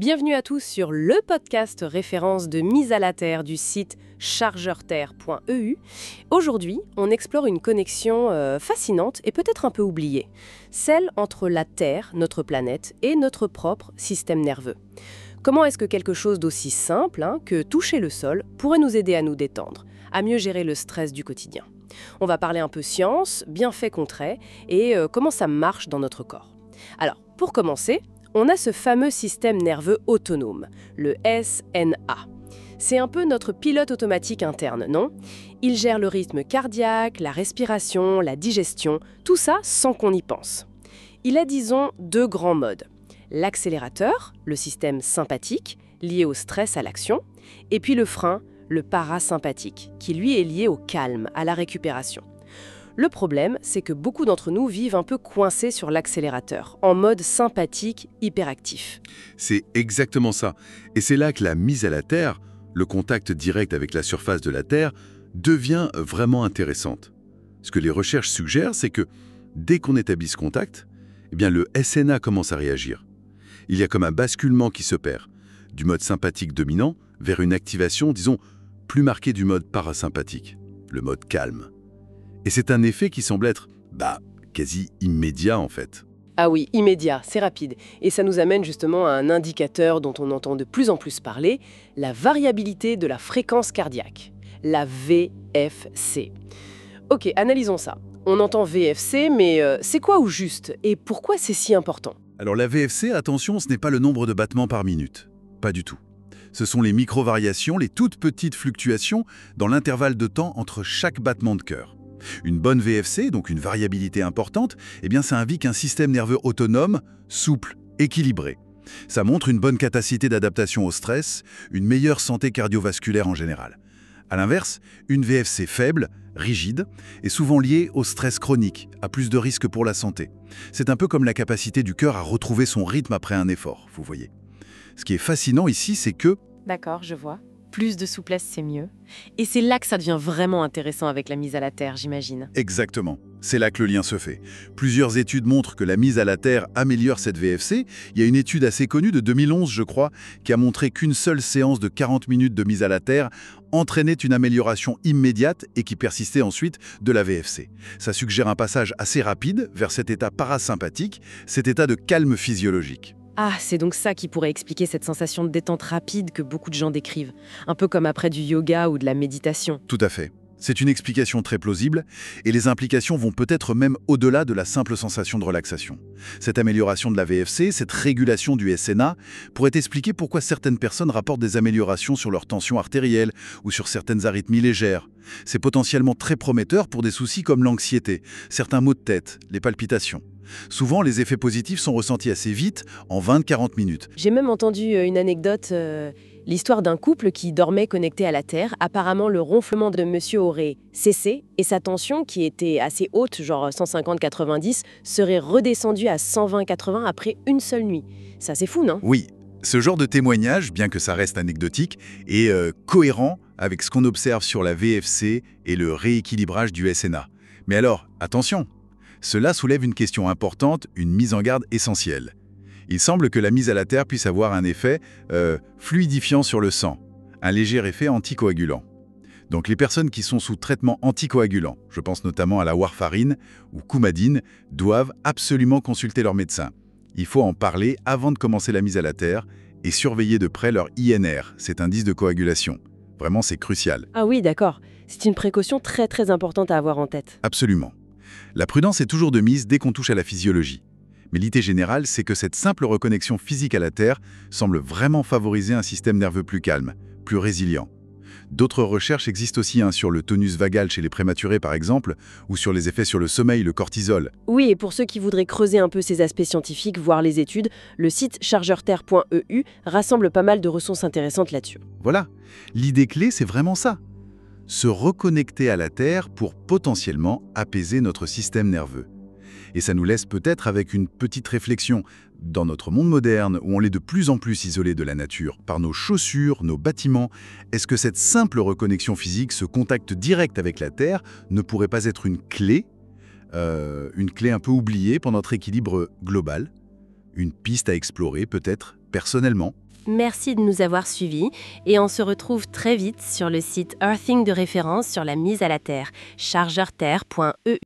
Bienvenue à tous sur le podcast référence de mise à la Terre du site chargeurterre.eu. Aujourd'hui, on explore une connexion fascinante et peut-être un peu oubliée, celle entre la Terre, notre planète, et notre propre système nerveux. Comment est-ce que quelque chose d'aussi simple que toucher le sol pourrait nous aider à nous détendre, à mieux gérer le stress du quotidien? On va parler un peu science, bienfaits concrets et comment ça marche dans notre corps. Alors, pour commencer, on a ce fameux système nerveux autonome, le SNA. C'est un peu notre pilote automatique interne, non? Il gère le rythme cardiaque, la respiration, la digestion, tout ça sans qu'on y pense. Il a, disons, deux grands modes. L'accélérateur, le système sympathique, lié au stress, à l'action, et puis le frein, le parasympathique, qui lui est lié au calme, à la récupération. Le problème, c'est que beaucoup d'entre nous vivent un peu coincés sur l'accélérateur, en mode sympathique, hyperactif. C'est exactement ça. Et c'est là que la mise à la Terre, le contact direct avec la surface de la Terre, devient vraiment intéressante. Ce que les recherches suggèrent, c'est que dès qu'on établit ce contact, le SNA commence à réagir. Il y a comme un basculement qui s'opère, du mode sympathique dominant vers une activation, disons, plus marquée du mode parasympathique, le mode calme. Et c'est un effet qui semble être, quasi immédiat en fait. Ah oui, immédiat, c'est rapide. Et ça nous amène justement à un indicateur dont on entend de plus en plus parler, la variabilité de la fréquence cardiaque, la VFC. Ok, analysons ça. On entend VFC, mais c'est quoi au juste? Et pourquoi c'est si important? Alors la VFC, attention, ce n'est pas le nombre de battements par minute. Pas du tout. Ce sont les micro-variations, les toutes petites fluctuations dans l'intervalle de temps entre chaque battement de cœur. Une bonne VFC, donc une variabilité importante, ça indique un système nerveux autonome, souple, équilibré. Ça montre une bonne capacité d'adaptation au stress, une meilleure santé cardiovasculaire en général. A l'inverse, une VFC faible, rigide, est souvent liée au stress chronique, à plus de risques pour la santé. C'est un peu comme la capacité du cœur à retrouver son rythme après un effort, vous voyez. Ce qui est fascinant ici, c'est que... D'accord, je vois. Plus de souplesse, c'est mieux. Et c'est là que ça devient vraiment intéressant avec la mise à la Terre, j'imagine. Exactement. C'est là que le lien se fait. Plusieurs études montrent que la mise à la Terre améliore cette VFC. Il y a une étude assez connue de 2011, je crois, qui a montré qu'une seule séance de 40 minutes de mise à la Terre entraînait une amélioration immédiate et qui persistait ensuite de la VFC. Ça suggère un passage assez rapide vers cet état parasympathique, cet état de calme physiologique. Ah, c'est donc ça qui pourrait expliquer cette sensation de détente rapide que beaucoup de gens décrivent. Un peu comme après du yoga ou de la méditation. Tout à fait. C'est une explication très plausible et les implications vont peut-être même au-delà de la simple sensation de relaxation. Cette amélioration de la VFC, cette régulation du SNA, pourrait expliquer pourquoi certaines personnes rapportent des améliorations sur leur tension artérielle ou sur certaines arythmies légères. C'est potentiellement très prometteur pour des soucis comme l'anxiété, certains maux de tête, les palpitations. Souvent, les effets positifs sont ressentis assez vite, en 20-40 minutes. J'ai même entendu une anecdote, l'histoire d'un couple qui dormait connecté à la Terre. Apparemment, le ronflement de monsieur aurait cessé et sa tension, qui était assez haute, genre 150-90, serait redescendue à 120-80 après une seule nuit. Ça, c'est fou, non? Oui, ce genre de témoignage, bien que ça reste anecdotique, est cohérent avec ce qu'on observe sur la VFC et le rééquilibrage du SNA. Mais alors, attention! Cela soulève une question importante, une mise en garde essentielle. Il semble que la mise à la Terre puisse avoir un effet fluidifiant sur le sang, un léger effet anticoagulant. Donc les personnes qui sont sous traitement anticoagulant, je pense notamment à la warfarine ou coumadine, doivent absolument consulter leur médecin. Il faut en parler avant de commencer la mise à la Terre et surveiller de près leur INR, cet indice de coagulation. Vraiment, c'est crucial. Ah oui, d'accord. C'est une précaution très très importante à avoir en tête. Absolument. La prudence est toujours de mise dès qu'on touche à la physiologie. Mais l'idée générale, c'est que cette simple reconnexion physique à la Terre semble vraiment favoriser un système nerveux plus calme, plus résilient. D'autres recherches existent aussi sur le tonus vagal chez les prématurés par exemple, ou sur les effets sur le sommeil, le cortisol. Oui, et pour ceux qui voudraient creuser un peu ces aspects scientifiques, voir les études, le site chargeurterre.eu rassemble pas mal de ressources intéressantes là-dessus. Voilà, l'idée clé, c'est vraiment ça. Se reconnecter à la Terre pour potentiellement apaiser notre système nerveux. Et ça nous laisse peut-être avec une petite réflexion. Dans notre monde moderne, où on est de plus en plus isolé de la nature, par nos chaussures, nos bâtiments, est-ce que cette simple reconnexion physique, ce contact direct avec la Terre, ne pourrait pas être une clé un peu oubliée pour notre équilibre global? Une piste à explorer peut-être personnellement? Merci de nous avoir suivis et on se retrouve très vite sur le site Earthing de référence sur la mise à la Terre, chargeurterre.eu.